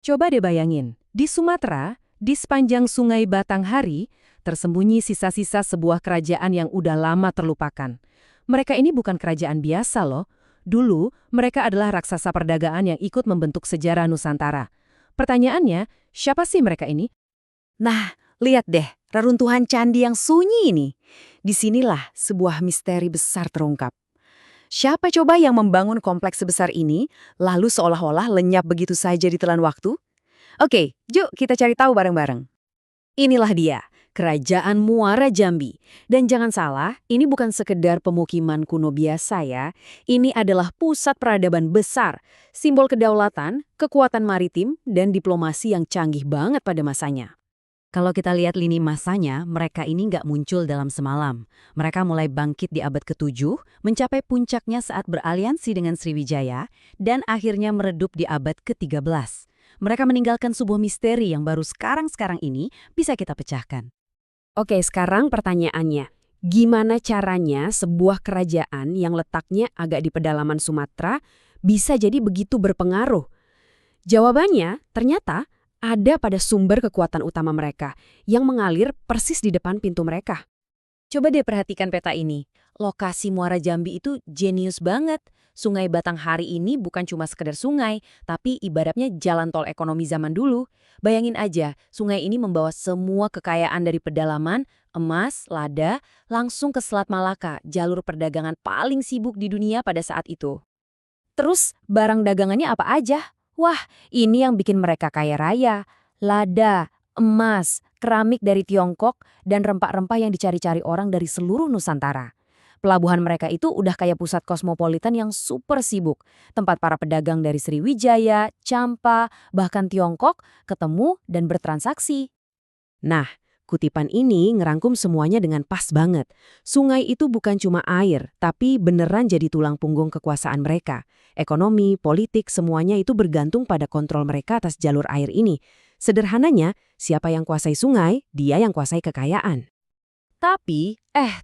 Coba deh bayangin, di Sumatera, di sepanjang Sungai Batanghari, tersembunyi sisa-sisa sebuah kerajaan yang udah lama terlupakan. Mereka ini bukan kerajaan biasa loh. Dulu, mereka adalah raksasa perdagangan yang ikut membentuk sejarah Nusantara. Pertanyaannya, siapa sih mereka ini? Nah, lihat deh, reruntuhan candi yang sunyi ini. Disinilah sebuah misteri besar terungkap. Siapa coba yang membangun kompleks sebesar ini, lalu seolah-olah lenyap begitu saja ditelan waktu? Oke, yuk kita cari tahu bareng-bareng. Inilah dia, Kerajaan Muara Jambi. Dan jangan salah, ini bukan sekedar pemukiman kuno biasa ya. Ini adalah pusat peradaban besar, simbol kedaulatan, kekuatan maritim, dan diplomasi yang canggih banget pada masanya. Kalau kita lihat lini masanya, mereka ini nggak muncul dalam semalam. Mereka mulai bangkit di abad ke-7, mencapai puncaknya saat beraliansi dengan Sriwijaya, dan akhirnya meredup di abad ke-13. Mereka meninggalkan sebuah misteri yang baru sekarang-sekarang ini bisa kita pecahkan. Oke, sekarang pertanyaannya. Gimana caranya sebuah kerajaan yang letaknya agak di pedalaman Sumatera bisa jadi begitu berpengaruh? Jawabannya ternyata ada pada sumber kekuatan utama mereka yang mengalir persis di depan pintu mereka. Coba deh perhatikan peta ini. Lokasi Muara Jambi itu jenius banget. Sungai Batanghari ini bukan cuma sekedar sungai, tapi ibaratnya jalan tol ekonomi zaman dulu. Bayangin aja, sungai ini membawa semua kekayaan dari pedalaman, emas, lada, langsung ke Selat Malaka, jalur perdagangan paling sibuk di dunia pada saat itu. Terus, barang dagangannya apa aja? Wah, ini yang bikin mereka kaya raya. Lada, emas, keramik dari Tiongkok, dan rempah-rempah yang dicari-cari orang dari seluruh Nusantara. Pelabuhan mereka itu udah kayak pusat kosmopolitan yang super sibuk. Tempat para pedagang dari Sriwijaya, Champa, bahkan Tiongkok ketemu dan bertransaksi. Nah, kutipan ini ngerangkum semuanya dengan pas banget. Sungai itu bukan cuma air, tapi beneran jadi tulang punggung kekuasaan mereka. Ekonomi, politik, semuanya itu bergantung pada kontrol mereka atas jalur air ini. Sederhananya, siapa yang kuasai sungai, dia yang kuasai kekayaan. Tapi,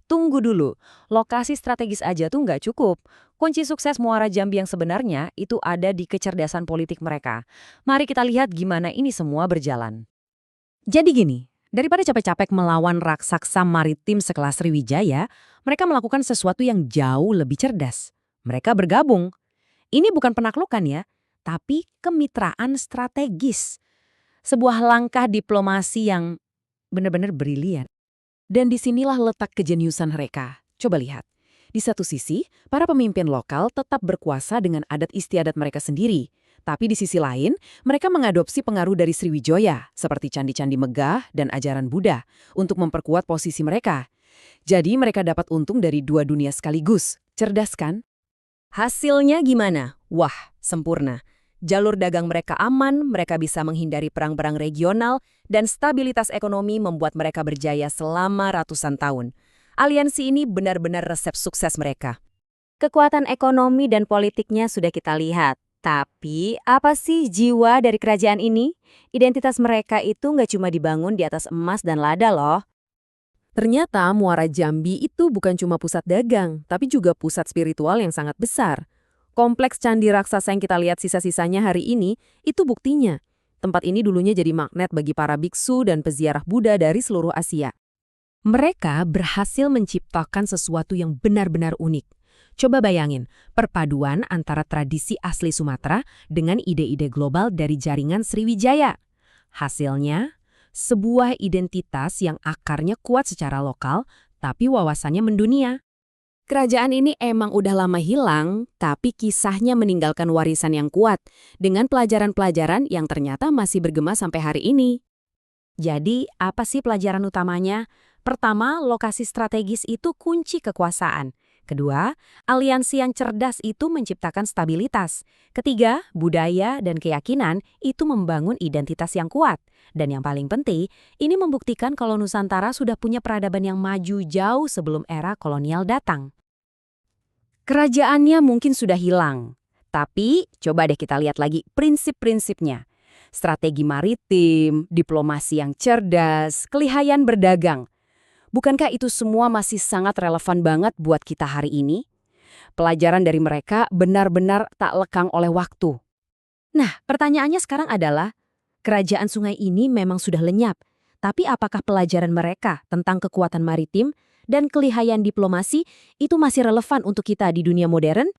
tunggu dulu. Lokasi strategis aja tuh nggak cukup. Kunci sukses Muara Jambi yang sebenarnya itu ada di kecerdasan politik mereka. Mari kita lihat gimana ini semua berjalan. Jadi gini, daripada capek-capek melawan raksasa maritim sekelas Sriwijaya, mereka melakukan sesuatu yang jauh lebih cerdas. Mereka bergabung. Ini bukan penaklukan ya, tapi kemitraan strategis. Sebuah langkah diplomasi yang benar-benar brilian. Dan disinilah letak kejeniusan mereka. Coba lihat. Di satu sisi, para pemimpin lokal tetap berkuasa dengan adat istiadat mereka sendiri. Tapi di sisi lain, mereka mengadopsi pengaruh dari Sriwijaya, seperti candi-candi megah dan ajaran Buddha, untuk memperkuat posisi mereka. Jadi mereka dapat untung dari dua dunia sekaligus. Cerdas kan? Hasilnya gimana? Wah, sempurna. Jalur dagang mereka aman, mereka bisa menghindari perang-perang regional, dan stabilitas ekonomi membuat mereka berjaya selama ratusan tahun. Aliansi ini benar-benar resep sukses mereka. Kekuatan ekonomi dan politiknya sudah kita lihat. Tapi, apa sih jiwa dari kerajaan ini? Identitas mereka itu nggak cuma dibangun di atas emas dan lada loh. Ternyata Muara Jambi itu bukan cuma pusat dagang, tapi juga pusat spiritual yang sangat besar. Kompleks candi raksasa yang kita lihat sisa-sisanya hari ini, itu buktinya. Tempat ini dulunya jadi magnet bagi para biksu dan peziarah Buddha dari seluruh Asia. Mereka berhasil menciptakan sesuatu yang benar-benar unik. Coba bayangin, perpaduan antara tradisi asli Sumatera dengan ide-ide global dari jaringan Sriwijaya. Hasilnya, sebuah identitas yang akarnya kuat secara lokal, tapi wawasannya mendunia. Kerajaan ini emang udah lama hilang, tapi kisahnya meninggalkan warisan yang kuat, dengan pelajaran-pelajaran yang ternyata masih bergema sampai hari ini. Jadi, apa sih pelajaran utamanya? Pertama, lokasi strategis itu kunci kekuasaan. Kedua, aliansi yang cerdas itu menciptakan stabilitas. Ketiga, budaya dan keyakinan itu membangun identitas yang kuat. Dan yang paling penting, ini membuktikan kalau Nusantara sudah punya peradaban yang maju jauh sebelum era kolonial datang. Kerajaannya mungkin sudah hilang, tapi coba deh kita lihat lagi prinsip-prinsipnya. Strategi maritim, diplomasi yang cerdas, kelihayan berdagang. Bukankah itu semua masih sangat relevan banget buat kita hari ini? Pelajaran dari mereka benar-benar tak lekang oleh waktu. Nah, pertanyaannya sekarang adalah, Kerajaan sungai ini memang sudah lenyap, tapi apakah pelajaran mereka tentang kekuatan maritim dan kelihayan diplomasi itu masih relevan untuk kita di dunia modern?